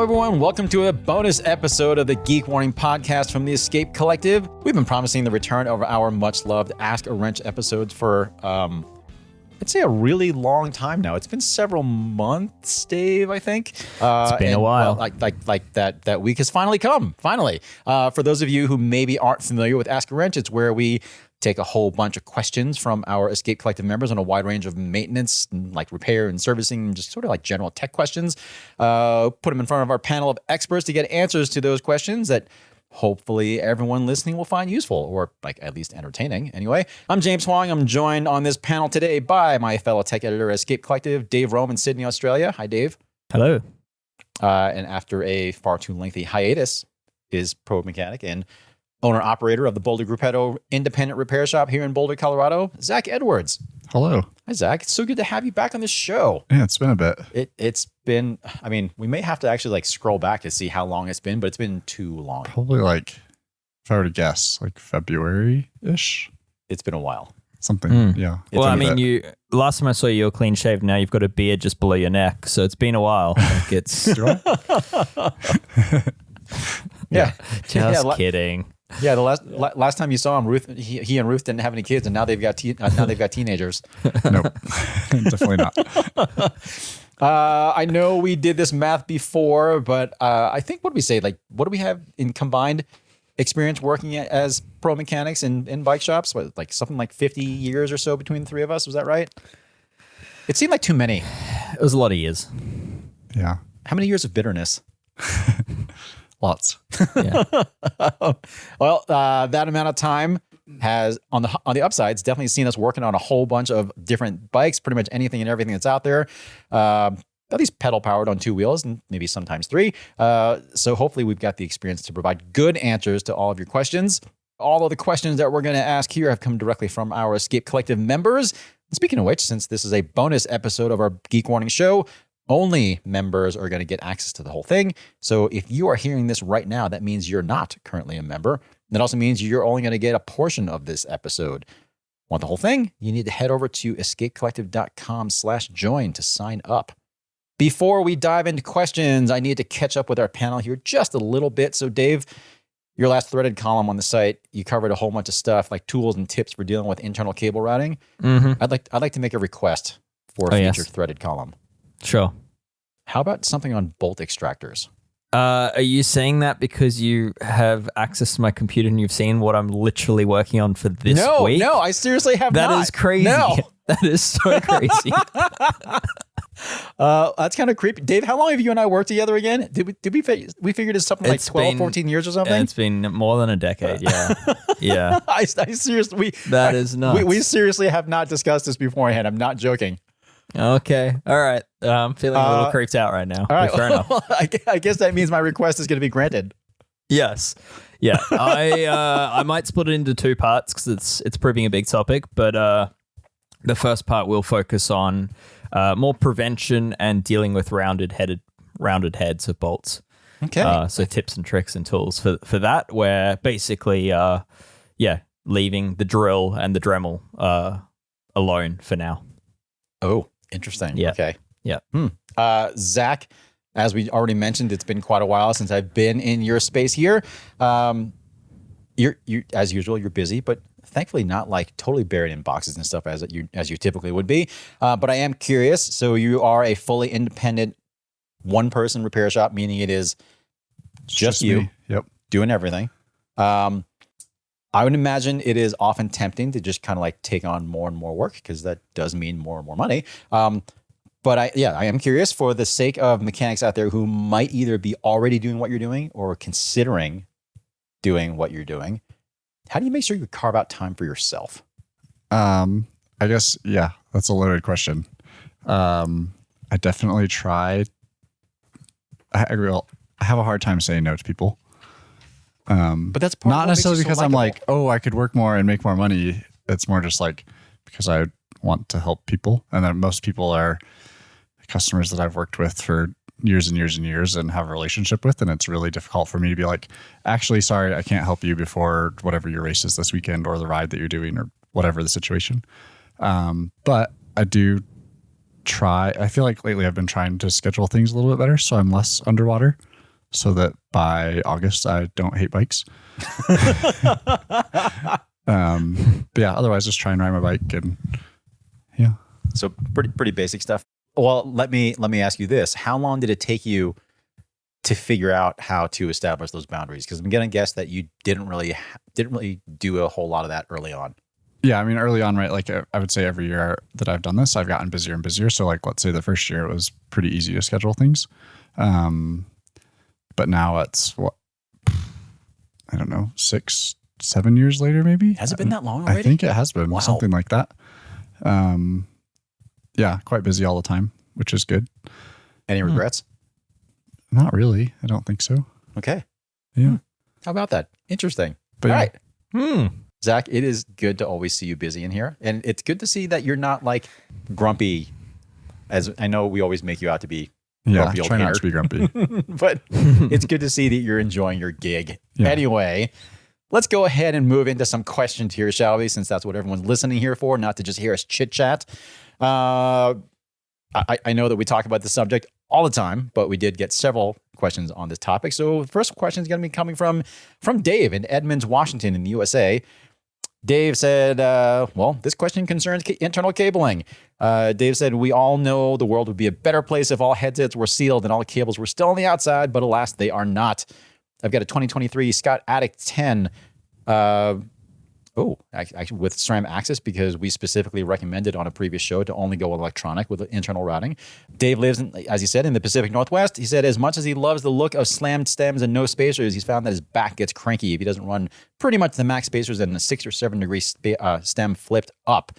everyone. Welcome to a bonus episode of the Geek Warning podcast from the Escape Collective. We've been promising the return of our much-loved Ask a Wrench episodes for, I'd say a really long time now. It's been several months, Dave, I think. It's been a while. Like that week has finally come, finally. For those of you who maybe aren't familiar with Ask a Wrench, it's where we take a whole bunch of questions from our Escape Collective members on a wide range of maintenance, and like repair and servicing, and just sort of like general tech questions. Put them in front of our panel of experts to get answers to those questions that hopefully everyone listening will find useful, or like at least entertaining. Anyway, I'm James Huang. I'm joined on this panel today by my fellow tech editor at Escape Collective, Dave Rome in Sydney, Australia. Hi, Dave. Hello. And after a far too lengthy hiatus is pro mechanic and owner-operator of the Boulder Gruppetto independent repair shop here in Boulder, Colorado, Zach Edwards. Hello. Hi, Zach. It's so good to have you back on this show. Yeah, it's been a bit. It's been, I mean, we may have to actually like scroll back to see how long it's been, but it's been too long. Probably like, if I were to guess, like February-ish. It's been a while. Something, yeah. Well, I mean, last time I saw you were clean shaved. Now you've got a beard just below your neck, so it's been a while. Like it's Yeah. Just kidding. Yeah, the last time you saw him, he and Ruth didn't have any kids, and now they've got teenagers. Nope, definitely not. I know we did this math before, but I think what do we say? Like, what do we have in combined experience working as pro mechanics in bike shops? What, like something like 50 years or so between the three of us? Was that right? It seemed like too many. It was a lot of years. Yeah. How many years of bitterness? Lots. Yeah. Well, that amount of time has on the upsides definitely seen us working on a whole bunch of different bikes, pretty much anything and everything that's out there. At least pedal powered on two wheels and maybe sometimes three. So hopefully we've got the experience to provide good answers to all of your questions. All of the questions that we're going to ask here have come directly from our Escape Collective members. And speaking of which, since this is a bonus episode of our Geek Warning show, only members are going to get access to the whole thing. So if you are hearing this right now, that means you're not currently a member. That also means you're only going to get a portion of this episode. Want the whole thing? You need to head over to escapecollective.com/join to sign up. Before we dive into questions, I need to catch up with our panel here just a little bit. So Dave, your last threaded column on the site, you covered a whole bunch of stuff like tools and tips for dealing with internal cable routing. Mm-hmm. I'd like to make a request for a future threaded column. Sure. How about something on bolt extractors? Are you saying that because you have access to my computer and you've seen what I'm literally working on for this week? No, I seriously have not. That is crazy. No. That is so crazy. That's kind of creepy. Dave, how long have you and I worked together again? We figured it's something like 12, 14 years or something? It's been more than a decade, yeah. Yeah. I seriously, that is nuts. We seriously have not discussed this beforehand. I'm not joking. Okay. All right. I'm feeling a little creeped out right now. All right. Fair enough. I guess that means my request is going to be granted. Yes. Yeah. I might split it into two parts because it's proving a big topic. But the first part will focus on more prevention and dealing with rounded heads of bolts. Okay. So tips and tricks and tools for that, where basically, leaving the drill and the Dremel alone for now. Oh, interesting. Yeah. Okay. Yeah. Zach, as we already mentioned, it's been quite a while since I've been in your space here. You as usual, you're busy, but thankfully not like totally buried in boxes and stuff as you typically would be. But I am curious. So you are a fully independent one-person repair shop, meaning it is just you. Me. Yep. Doing everything. I would imagine it is often tempting to just kind of like take on more and more work because that does mean more and more money. But I am curious, for the sake of mechanics out there who might either be already doing what you're doing or considering doing what you're doing, how do you make sure you carve out time for yourself? I guess, yeah, that's a loaded question. I definitely try. I have a hard time saying no to people. But that's part not of necessarily because I'm likable. like, oh, I could work more and make more money. It's more just like because I want to help people, and then most people are customers that I've worked with for years and years and years and have a relationship with, and it's really difficult for me to be like, actually, sorry, I can't help you before whatever your race is this weekend or the ride that you're doing or whatever the situation. But I do try. I feel like lately I've been trying to schedule things a little bit better, so I'm less underwater. so that by August I don't hate bikes. But yeah, otherwise just try and ride my bike and yeah. So pretty basic stuff. Well, let me ask you this: how long did it take you to figure out how to establish those boundaries? Because I'm going to guess that you didn't really do a whole lot of that early on. Yeah, I mean, early on, right? Like I would say every year that I've done this, I've gotten busier and busier. So like, let's say the first year it was pretty easy to schedule things. But now it's what, I don't know, 6-7 years later, maybe. Has it been that long already? I think it has been. Wow. Something like that. Yeah, quite busy all the time, which is good. Any regrets? Not really. I don't think so. Okay. Yeah. How about that? Interesting. But All yeah. right. Zach, it is good to always see you busy in here. And it's good to see that you're not like grumpy, as I know we always make you out to be. Yeah, Grumpy old try not hater. to be grumpy. But it's good to see that you're enjoying your gig. Yeah. Anyway, let's go ahead and move into some questions here, shall we? Since that's what everyone's listening here for, not to just hear us chit chat. I know that we talk about the subject all the time, but we did get several questions on this topic. So the first question is going to be coming from Dave in Edmonds, Washington in the USA. Dave said, well, this question concerns internal cabling. Dave said, we all know the world would be a better place if all headsets were sealed and all the cables were still on the outside, but alas, they are not. I've got a 2023 Scott Addict 10 actually with SRAM access, because we specifically recommended on a previous show to only go electronic with internal routing. Dave lives, as he said, in the Pacific Northwest. He said, as much as he loves the look of slammed stems and no spacers, he's found that his back gets cranky if he doesn't run pretty much the max spacers and a 6 or 7 degree stem flipped up.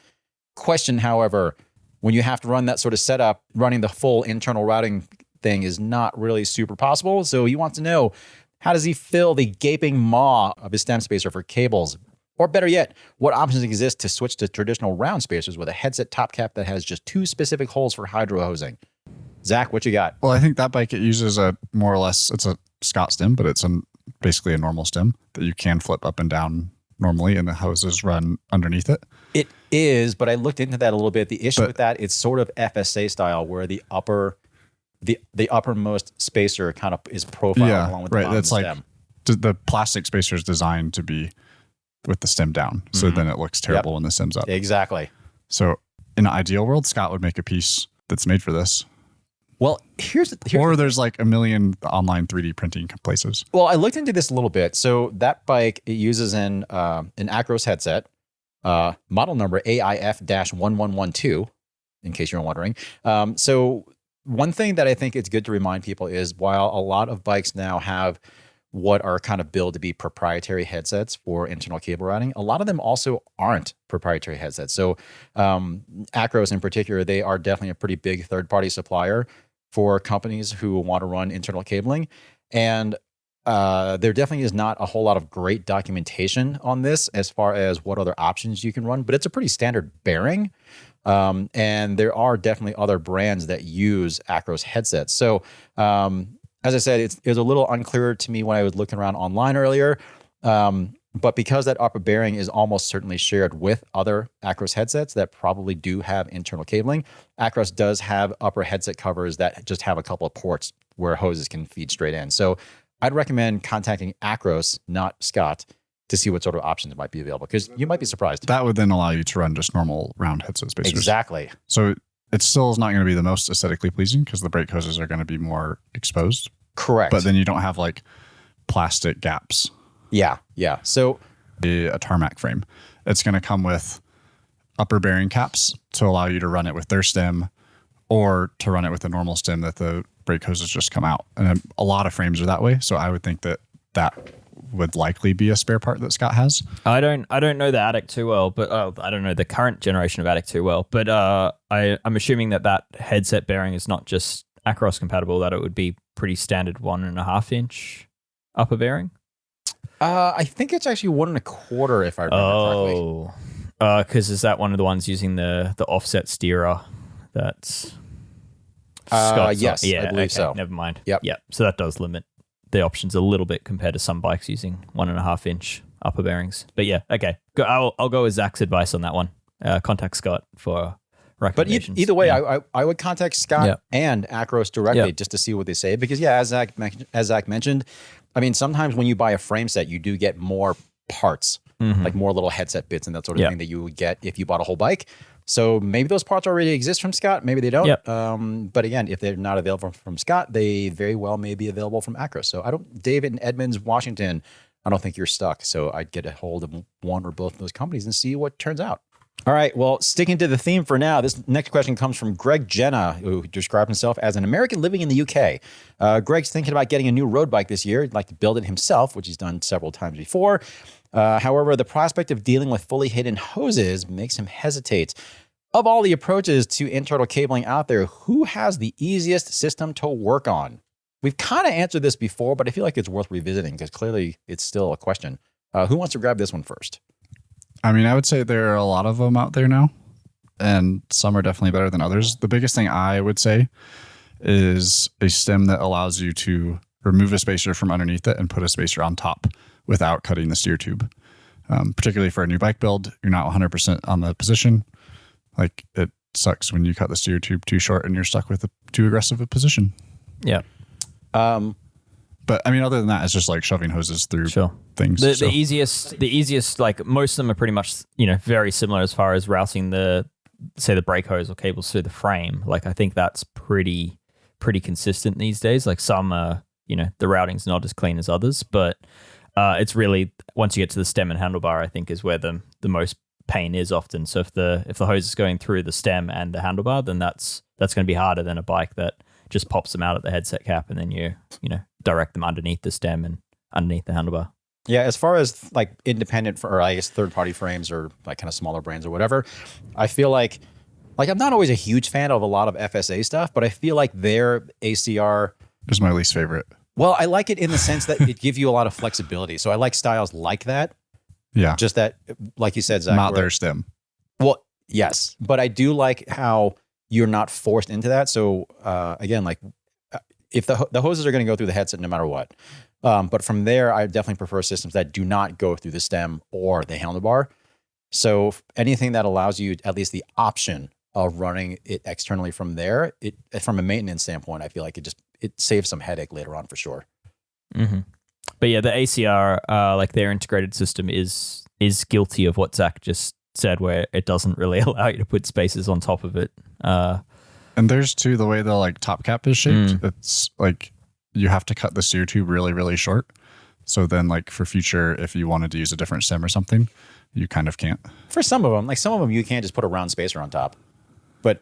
Question, however, when you have to run that sort of setup, running the full internal routing thing is not really super possible. So he wants to know, how does he fill the gaping maw of his stem spacer for cables? Or better yet, what options exist to switch to traditional round spacers with a headset top cap that has just 2 specific holes for hydro hosing? Zach, what you got? Well, I think that bike, it uses a more or less, it's a Scott stem, but it's basically a normal stem that you can flip up and down normally, and the hoses run underneath it. It is, but I looked into that a little bit. The issue with that, it's sort of FSA style, where the uppermost spacer kind of is profiled along with the bottom of the stem. The plastic spacer is designed to be with the stem down. So then it looks terrible when the stem's up. Exactly. So in an ideal world, Scott would make a piece that's made for this. Well, or there's like a million online 3D printing places. Well, I looked into this a little bit. So that bike, it uses an Acros headset, model number AIF-1112, in case you're wondering. So one thing that I think it's good to remind people is, while a lot of bikes now have what are kind of billed to be proprietary headsets for internal cable routing, a lot of them also aren't proprietary headsets. So Acros in particular, they are definitely a pretty big third-party supplier for companies who want to run internal cabling. And there definitely is not a whole lot of great documentation on this as far as what other options you can run, but it's a pretty standard bearing. And there are definitely other brands that use Acros headsets. So as I said, it was a little unclear to me when I was looking around online earlier. But because that upper bearing is almost certainly shared with other Acros headsets that probably do have internal cabling, Acros does have upper headset covers that just have a couple of ports where hoses can feed straight in. So I'd recommend contacting Acros, not Scott, to see what sort of options might be available, because you might be surprised. That would then allow you to run just normal round headset spacers. Exactly. So it still is not going to be the most aesthetically pleasing, because the brake hoses are going to be more exposed. Correct. But then you don't have like plastic gaps. Yeah. So a tarmac frame, it's going to come with upper bearing caps to allow you to run it with their stem, or to run it with a normal stem that the brake hoses just come out. And a lot of frames are that way. So I would think that would likely be a spare part that Scott has. I don't know the Addict too well, but I don't know the current generation of Addict too well. But I'm assuming that headset bearing is not just Acros compatible, that it would be pretty standard 1.5 inch upper bearing. I think it's actually 1 1/4, if I remember correctly. Because is that one of the ones using the offset steerer? That's Scott's yes, I believe so. Never mind. Yep. So that does limit the options a little bit compared to some bikes using 1.5 inch upper bearings. But yeah, okay. I'll go with Zach's advice on that one. Contact Scott for But recommendations. either way, I would contact Scott and Acros directly Yeah. just to see what they say. Because as Zach mentioned, I mean, sometimes when you buy a frame set, you do get more parts, like more little headset bits and that sort of thing that you would get if you bought a whole bike. So maybe those parts already exist from Scott. Maybe they don't. Yep. But again, if they're not available from Scott, they very well may be available from Acros. So David in Edmonds, Washington, I don't think you're stuck. So I'd get a hold of one or both of those companies and see what turns out. All right. Well, sticking to the theme for now, this next question comes from Greg Jenna, who described himself as an American living in the UK. Greg's thinking about getting a new road bike this year. He'd like to build it himself, which he's done several times before. However, the prospect of dealing with fully hidden hoses makes him hesitate. Of all the approaches to internal cabling out there, who has the easiest system to work on? We've kind of answered this before, but I feel like it's worth revisiting because clearly it's still a question. Who wants to grab this one first? I mean, I would say there are a lot of them out there now, and some are definitely better than others. The biggest thing I would say is a stem that allows you to remove a spacer from underneath it and put a spacer on top without cutting the steer tube. Particularly for a new bike build, you're not 100% on the position. Like, it sucks when you cut the steer tube too short and you're stuck with too aggressive a position. Yeah. But I mean, other than that, it's just like shoving hoses through things. The easiest, like most of them are pretty much, very similar as far as routing the brake hose or cables through the frame. Like, I think that's pretty consistent these days. Like some, the routing's not as clean as others, but it's really, once you get to the stem and handlebar, I think is where the most pain is often. So if the hose is going through the stem and the handlebar, then that's going to be harder than a bike that just pops them out at the headset cap and then you direct them underneath the stem and underneath the handlebar. Yeah, as far as like independent or I guess third-party frames or like kind of smaller brands or whatever, I feel like I'm not always a huge fan of a lot of FSA stuff, but I feel like their ACR is my least favorite. Well, I like it in the sense that it gives you a lot of flexibility. So I like styles like that. Yeah. Just that, like you said, Zach. Not their stem. Well, yes, but I do like how you're not forced into that. So again, like if the hoses are going to go through the headset no matter what. But from there, I definitely prefer systems that do not go through the stem or the handlebar. So anything that allows you at least the option of running it externally from there, from a maintenance standpoint, I feel like it saves some headache later on for sure. Mm-hmm. But yeah, the ACR, like their integrated system is guilty of what Zach just said, where it doesn't really allow you to put spacers on top of it. And there's too, the way the like top cap is shaped, it's like you have to cut the steer tube really, really short. So then like for future, if you wanted to use a different stem or something, you kind of can't. For some of them, you can't just put a round spacer on top. But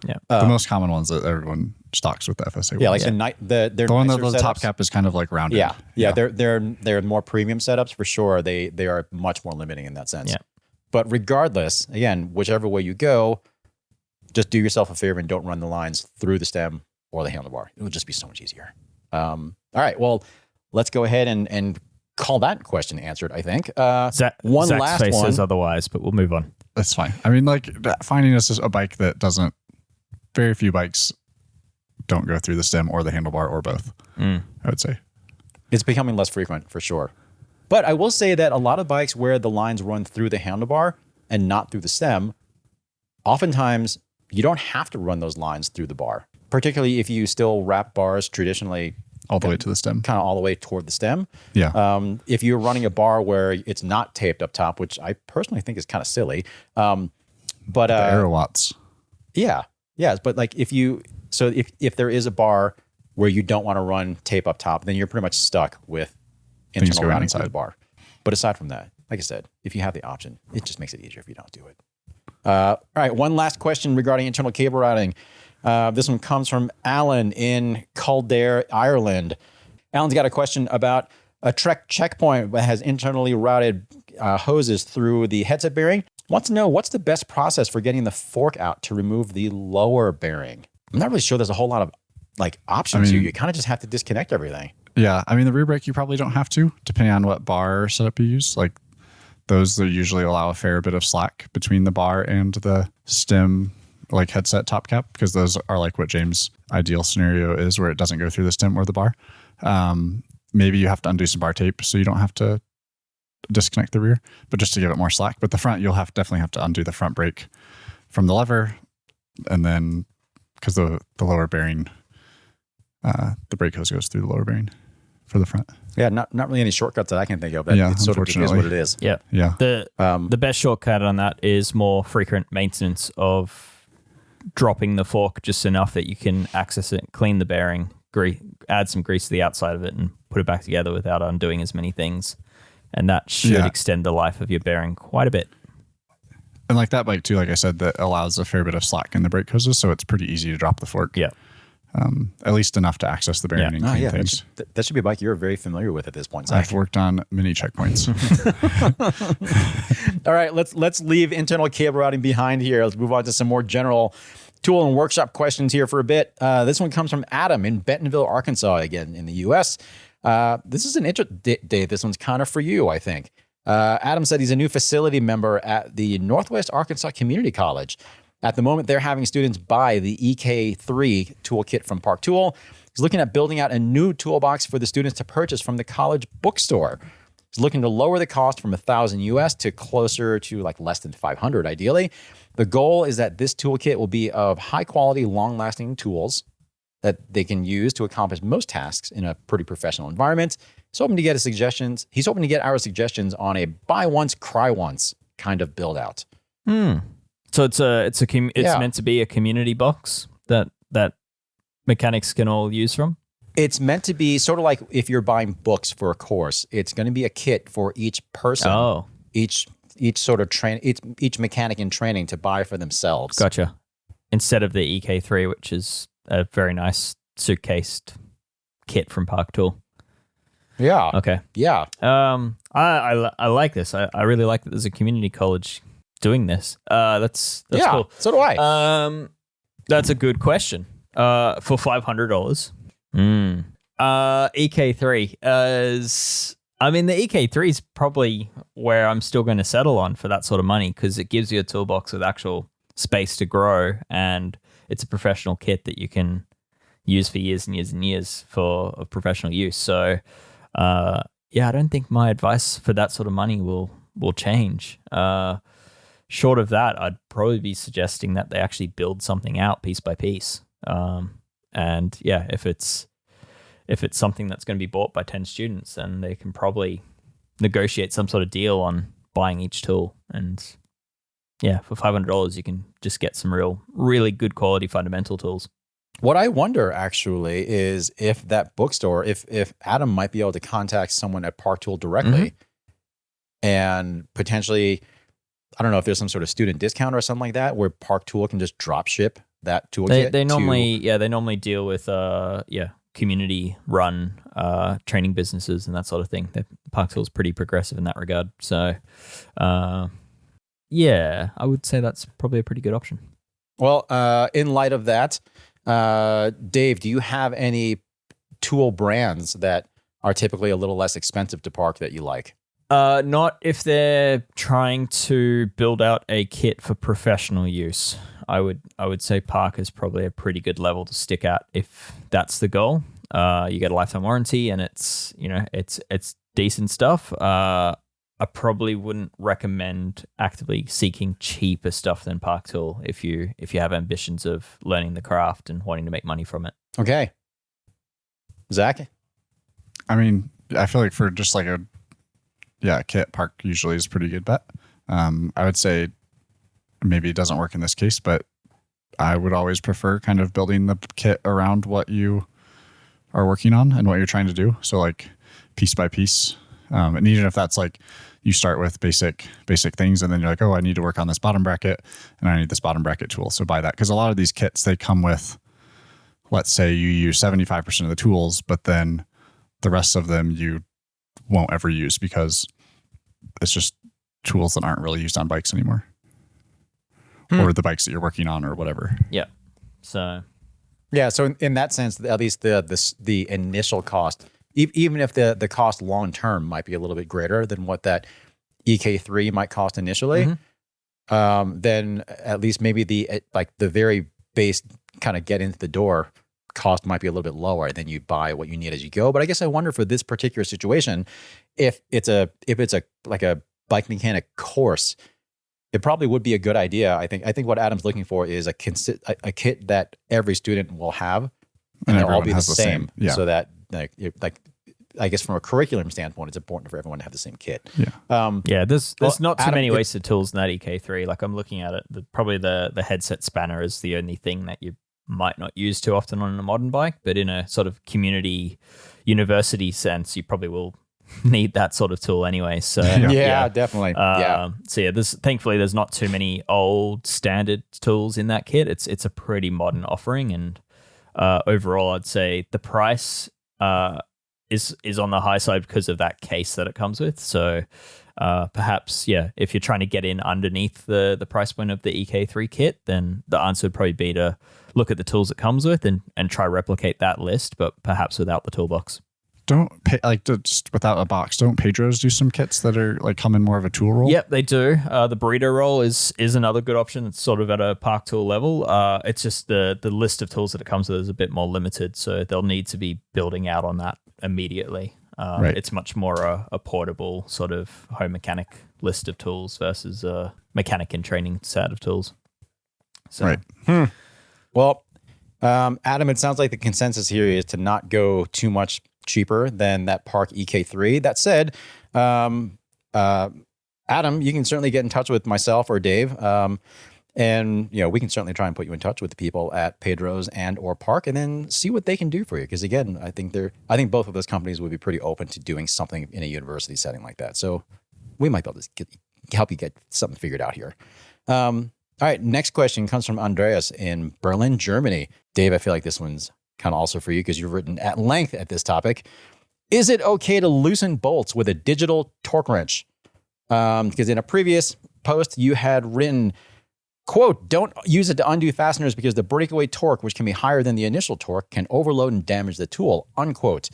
yeah, the most common ones that everyone stocks with the FSA. Yeah, ones. like the one that the top cap is kind of like rounded. Yeah. They're more premium setups for sure. They are much more limiting in that sense. Yeah. But regardless, again, whichever way you go, just do yourself a favor and don't run the lines through the stem or the handlebar. It would just be so much easier. All right, well, let's go ahead and call that question answered, I think. Zach's last face one. says otherwise, but we'll move on. That's fine. I mean, like finding us a bike that doesn't, very few bikes don't go through the stem or the handlebar or both, I would say. It's becoming less frequent for sure. But I will say that a lot of bikes where the lines run through the handlebar and not through the stem, oftentimes you don't have to run those lines through the bar, particularly if you still wrap bars traditionally all the way to the stem, kind of all the way toward the stem. Yeah. If you're running a bar where it's not taped up top, which I personally think is kind of silly. But the Aerowatts. Yeah. Yes. But like if there is a bar where you don't want to run tape up top, then you're pretty much stuck with internal routing through the bar. But aside from that, like I said, if you have the option, it just makes it easier if you don't do it. All right. One last question regarding internal cable routing. This one comes from Alan in Kildare, Ireland. Alan's got a question about a Trek checkpoint that has internally routed hoses through the headset bearing. Wants to know what's the best process for getting the fork out to remove the lower bearing. I'm not really sure there's a whole lot of like options here. You kind of just have to disconnect everything. Yeah. I mean, the rear brake, you probably don't have to, depending on what bar setup you use. Like those that usually allow a fair bit of slack between the bar and the stem, like headset top cap, because those are like what James' ideal scenario is, where it doesn't go through the stem or the bar. Maybe you have to undo some bar tape so you don't have to disconnect the rear, but just to give it more slack. But the front, you'll definitely have to undo the front brake from the lever, and then because the lower bearing, the brake hose goes through the lower bearing for the front. Yeah, not really any shortcuts that I can think of. That Yeah, it sort of just is what it is. Yeah. Yeah. The best shortcut on that is more frequent maintenance of dropping the fork just enough that you can access it, clean the bearing, add some grease to the outside of it, and put it back together without undoing as many things. And that should extend the life of your bearing quite a bit. And like that bike too, like I said, that allows a fair bit of slack in the brake hoses, so it's pretty easy to drop the fork. Yeah. At least enough to access the bearing and clean things. That should be a bike you're very familiar with at this point, Zach. I've worked on many checkpoints. All right, let's leave internal cable routing behind here. Let's move on to some more general tool and workshop questions here for a bit. This one comes from Adam in Bentonville, Arkansas, again in the U.S. This is an Dave. This one's kind of for you, I think. Adam said he's a new facility member at the Northwest Arkansas Community College. At the moment, they're having students buy the EK3 toolkit from Park Tool. He's looking at building out a new toolbox for the students to purchase from the college bookstore. He's looking to lower the cost from $1,000 US to closer to like less than $500 ideally. The goal is that this toolkit will be of high quality, long lasting tools that they can use to accomplish most tasks in a pretty professional environment. He's hoping to get our suggestions on a buy once, cry once kind of build out. So it's meant to be a community box that mechanics can all use from. It's meant to be sort of like if you're buying books for a course. It's going to be a kit for each person. Oh, each sort of each mechanic in training to buy for themselves. Gotcha. Instead of the EK3, which is a very nice suitcased kit from Park Tool. Yeah. Okay. Yeah. I like this. I really like that there's a community college doing this. That's cool. So do I. That's a good question. For $500. EK3 the EK3 is probably where I'm still going to settle on for that sort of money because it gives you a toolbox with actual space to grow, and it's a professional kit that you can use for years and years and years for professional use. So, I don't think my advice for that sort of money will change. Short of that, I'd probably be suggesting that they actually build something out piece by piece. And yeah, if it's something that's going to be bought by 10 students, then they can probably negotiate some sort of deal on buying each tool. And yeah, for $500, you can just get some really good quality fundamental tools. What I wonder actually is if that bookstore, if Adam might be able to contact someone at Park Tool directly and potentially, I don't know if there's some sort of student discount or something like that where Park Tool can just drop ship that toolkit. They normally deal with community run training businesses and that sort of thing. Park Tool's pretty progressive in that regard. So I would say that's probably a pretty good option. Well, in light of that, Dave, do you have any tool brands that are typically a little less expensive to Park that you like? Not if they're trying to build out a kit for professional use. I would say Park is probably a pretty good level to stick at if that's the goal. You get a lifetime warranty and it's decent stuff. I probably wouldn't recommend actively seeking cheaper stuff than Park Tool if you have ambitions of learning the craft and wanting to make money from it. Okay. Zach? I mean, I feel like for just like a kit, Park usually is a pretty good bet. I would say maybe it doesn't work in this case, but I would always prefer kind of building the kit around what you are working on and what you're trying to do. So like piece by piece. And even if that's like you start with basic things and then you're like, oh, I need to work on this bottom bracket and I need this bottom bracket tool. So buy that. Because a lot of these kits, they come with, let's say you use 75% of the tools, but then the rest of them you won't ever use because it's just tools that aren't really used on bikes anymore. Or the bikes that you're working on or whatever. Yeah. So in that sense, at least the initial cost, even if the cost long term might be a little bit greater than what that EK3 might cost initially, then at least maybe the very base kind of get into the door cost might be a little bit lower, and then you buy what you need as you go. But I guess I wonder for this particular situation, if it's a like a bike mechanic course, it probably would be a good idea. I think what Adam's looking for is a kit that every student will have, and they'll all be the same. Yeah. So that like I guess from a curriculum standpoint, it's important for everyone to have the same kit. Yeah. There's not too Adam, many wasted tools in that EK3. Like I'm looking at it, probably the headset spanner is the only thing that you might not use too often on a modern bike, but in a sort of community university sense, you probably will need that sort of tool anyway. So yeah, definitely. So yeah, thankfully there's not too many old standard tools in that kit. It's a pretty modern offering, and overall, I'd say the price is on the high side because of that case that it comes with. So perhaps, if you're trying to get in underneath the price point of the EK3 kit, then the answer would probably be to look at the tools it comes with and try replicate that list, but perhaps without the toolbox. Just without a box. Don't Pedros do some kits that are like come in more of a tool roll? Yep, they do. The burrito roll is another good option. It's sort of at a park tool level. It's just the list of tools that it comes with is a bit more limited, so they'll need to be building out on that immediately. Right. It's much more a portable sort of home mechanic list of tools versus a mechanic in training set of tools. So, Right. Well, Adam, it sounds like the consensus here is to not go too much cheaper than that Park EK3. That said, Adam, you can certainly get in touch with myself or Dave, and we can certainly try and put you in touch with the people at Pedros and or Park, and then see what they can do for you. Because again, I think both of those companies would be pretty open to doing something in a university setting like that. So we might be able to help you get something figured out here. All right, next question comes from Andreas in Berlin, Germany. Dave, I feel like this one's kind of also for you because you've written at length at this topic. Is it okay to loosen bolts with a digital torque wrench? Because in a previous post, you had written, quote, don't use it to undo fasteners because the breakaway torque, which can be higher than the initial torque, can overload and damage the tool, unquote.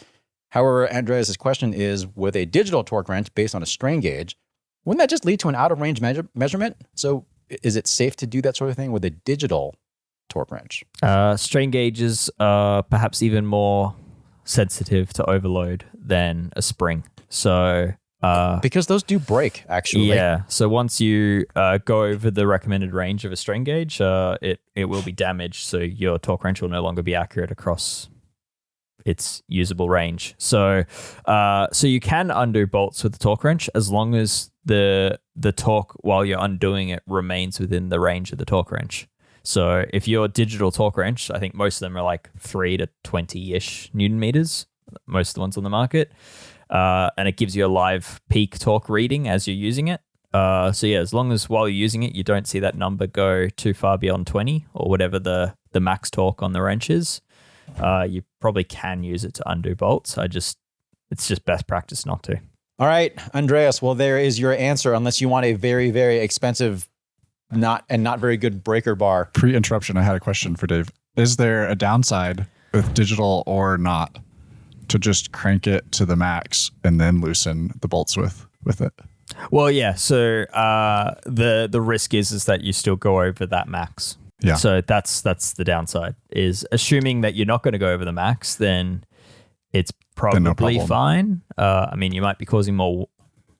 However, Andreas' question is, with a digital torque wrench based on a strain gauge, wouldn't that just lead to an out-of-range measurement? So is it safe to do that sort of thing with a digital torque wrench? Strain gauges are perhaps even more sensitive to overload than a spring. So because those do break, actually. Yeah. So once you go over the recommended range of a strain gauge, it will be damaged. So your torque wrench will no longer be accurate across its usable range. So you can undo bolts with the torque wrench as long as the torque while you're undoing it remains within the range of the torque wrench. So if your digital torque wrench, I think most of them are like 3 to 20-ish Newton meters, most of the ones on the market, and it gives you a live peak torque reading as you're using it. As long as while you're using it, you don't see that number go too far beyond 20 or whatever the max torque on the wrench is, you probably can use it to undo bolts. It's just best practice not to. All right, Andreas. Well, there is your answer. Unless you want a very, very expensive, not very good breaker bar. Pre-interruption, I had a question for Dave. Is there a downside with digital or not to just crank it to the max and then loosen the bolts with it? Well, yeah. So the risk is that you still go over that max. Yeah. So that's the downside. Is assuming that you're not going to go over the max, then it's probably fine. I mean, you might be causing more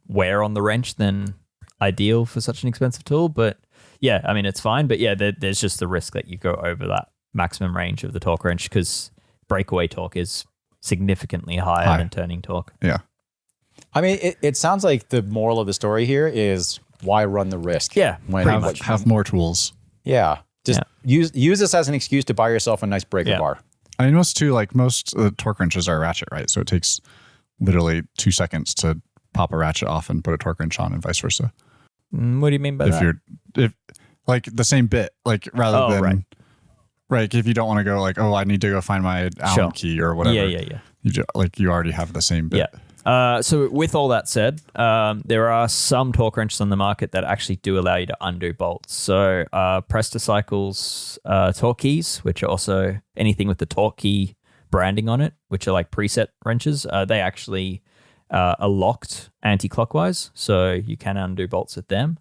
wear on the wrench than ideal for such an expensive tool, but yeah, I mean, it's fine. But yeah, there's just the risk that you go over that maximum range of the torque wrench because breakaway torque is significantly higher than turning torque. Yeah. I mean, it sounds like the moral of the story here is why run the risk? Yeah. Have more tools. Yeah. Just use this as an excuse to buy yourself a nice breaker bar. I mean, most torque wrenches are ratchet, right? So it takes literally 2 seconds to pop a ratchet off and put a torque wrench on and vice versa. What do you mean by that? If like the same bit, like rather than right. If you don't want to go like, oh, I need to go find my Allen key or whatever. Yeah. You already have the same bit. Yeah. So with all that said, there are some torque wrenches on the market that actually do allow you to undo bolts. So Presticycle's torque keys, which are also anything with the torque key branding on it, which are like preset wrenches, they actually are locked anti-clockwise, so you can undo bolts with them.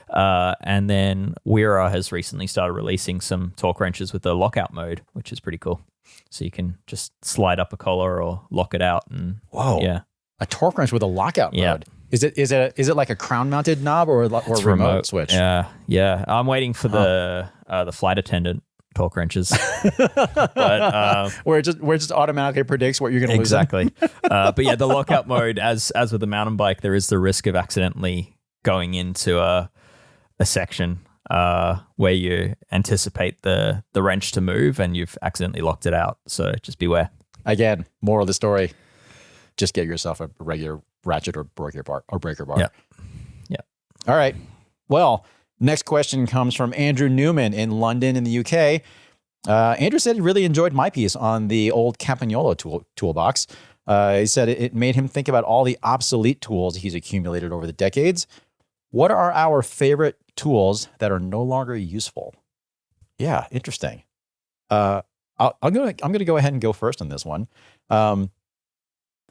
And then Wera has recently started releasing some torque wrenches with the lockout mode, which is pretty cool. So you can just slide up a collar or lock it out. And whoa. Yeah. A torque wrench with a lockout mode. Is it like a crown mounted knob or It's remote switch? Yeah. I'm waiting for the flight attendant torque wrenches, but Where it just automatically predicts what you're going to lose. exactly. But yeah, the lockout mode, as with the mountain bike, there is the risk of accidentally going into a section where you anticipate the wrench to move and you've accidentally locked it out. So just beware. Again, moral of the story: just get yourself a regular ratchet or breaker bar. Yeah. All right. Well, next question comes from Andrew Newman in London in the UK. Andrew said he really enjoyed my piece on the old Campagnolo toolbox. He said it made him think about all the obsolete tools he's accumulated over the decades. What are our favorite tools that are no longer useful? Yeah, interesting. I'm gonna go ahead and go first on this one.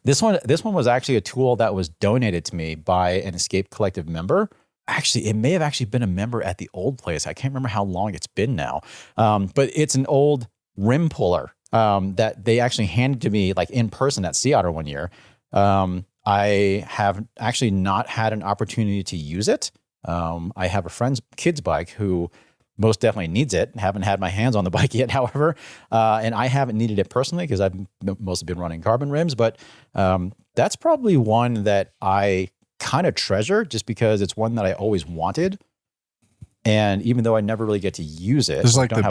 This one was actually a tool that was donated to me by an Escape Collective member. Actually, it may have actually been a member at the old place. I can't remember how long it's been now. But it's an old rim puller that they actually handed to me like in person at Sea Otter one year. I have actually not had an opportunity to use it. I have a friend's kid's bike who most definitely needs it. Haven't had my hands on the bike yet, however, and I haven't needed it personally because I've mostly been running carbon rims. But that's probably one that I kind of treasure just because it's one that I always wanted. And even though I never really get to use it, It's like the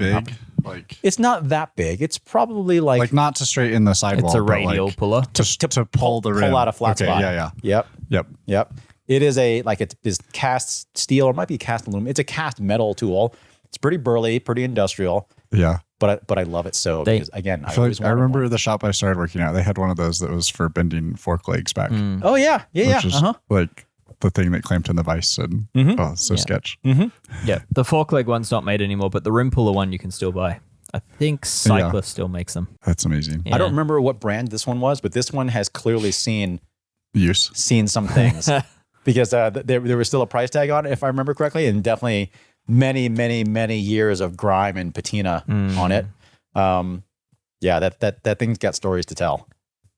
big, it's not that big. It's probably like not to straighten the sidewall. It's a but radial like puller. to pull the rim. pull out a flat spot. Yeah. Yep. It is it is cast steel or it might be cast aluminum. It's a cast metal tool. It's pretty burly, pretty industrial. Yeah. But I love it so because again, I remember the shop I started working at. They had one of those that was for bending fork legs back. Oh yeah. Which is like the thing that clamped in the vise and sketch. Yeah, the fork leg one's not made anymore, but the rim puller one you can still buy. I think Cyclist still makes them. That's amazing. Yeah. I don't remember what brand this one was, but this one has clearly seen some things because there was still a price tag on it, if I remember correctly, and definitely many years of grime and patina on it. That thing's got stories to tell.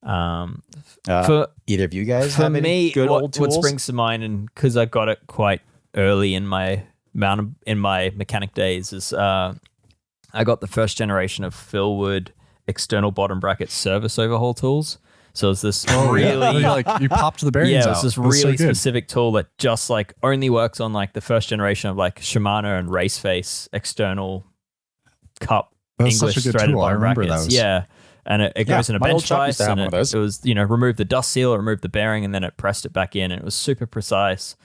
For either of you guys for have any me, good old tools? what springs to mind, and because I got it quite early in my mechanic days, is I got the first generation of Philwood external bottom bracket service overhaul tools. So it's this really you popped the bearings out. Yeah, it's this really specific tool that just like only works on like the first generation of like Shimano and Race Face external cup English threaded bottom brackets. Yeah. And it goes in a bench vise, and it was, remove the dust seal, remove the bearing, and then it pressed it back in, and it was super precise.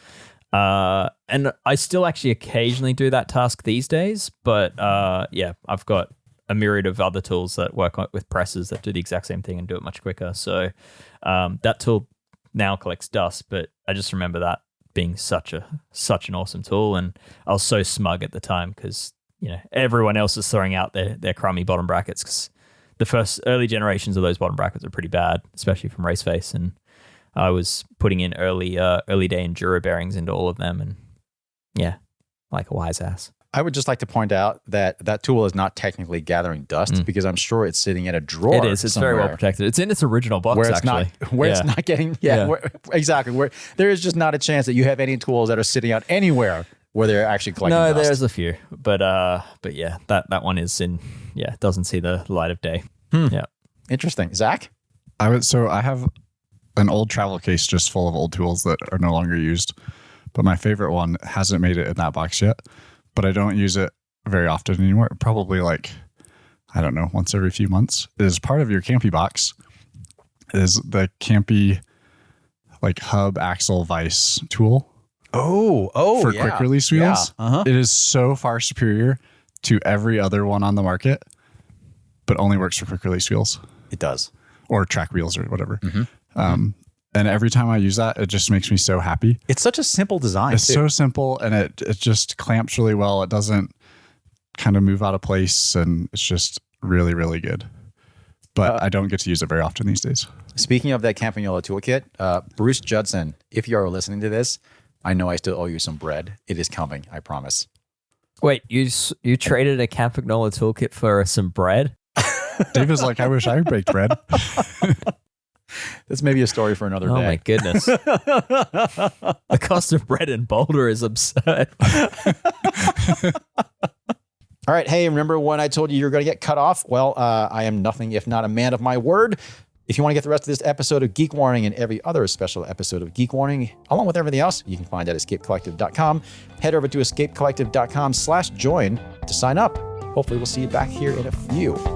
And I still actually occasionally do that task these days, but I've got a myriad of other tools that work with presses that do the exact same thing and do it much quicker. So that tool now collects dust, but I just remember that being such an awesome tool, and I was so smug at the time because everyone else is throwing out their crummy bottom brackets because the first early generations of those bottom brackets are pretty bad, especially from Race Face, and I was putting in early day Enduro bearings into all of them, and like a wise ass. I would just like to point out that tool is not technically gathering dust because I'm sure it's sitting in a drawer. It is. It's very well protected. It's in its original box, where it's actually. It's not getting. Exactly. Where there is just not a chance that you have any tools that are sitting out anywhere where they're actually collecting dust. No, there's a few, but yeah, that one is in. Yeah, doesn't see the light of day. Yeah, interesting. Zach, I have an old travel case just full of old tools that are no longer used, but my favorite one hasn't made it in that box yet. But I don't use it very often anymore. Probably once every few months. It is part of your Campy box. It is the Campy hub axle vise tool. For quick release wheels. Yeah. It is so far superior to every other one on the market, but only works for quick release wheels. It does. Or track wheels or whatever. And every time I use that, it just makes me so happy. It's such a simple design. It's so simple, and it just clamps really well. It doesn't kind of move out of place, and it's just really, really good. But I don't get to use it very often these days. Speaking of that Campagnolo toolkit, Bruce Judson, if you are listening to this, I know I still owe you some bread. It is coming, I promise. Wait, you traded a Campagnolo toolkit for some bread? Dave is like, I wish I baked bread. That's maybe a story for another Oh day. my goodness. The cost of bread in Boulder is absurd. All right. Hey, remember when I told you you're going to get cut off? Well, I am nothing if not a man of my word. If you want to get the rest of this episode of Geek Warning and every other special episode of Geek Warning, along with everything else, you can find at escapecollective.com. Head over to escapecollective.com/join to sign up. Hopefully we'll see you back here in a few.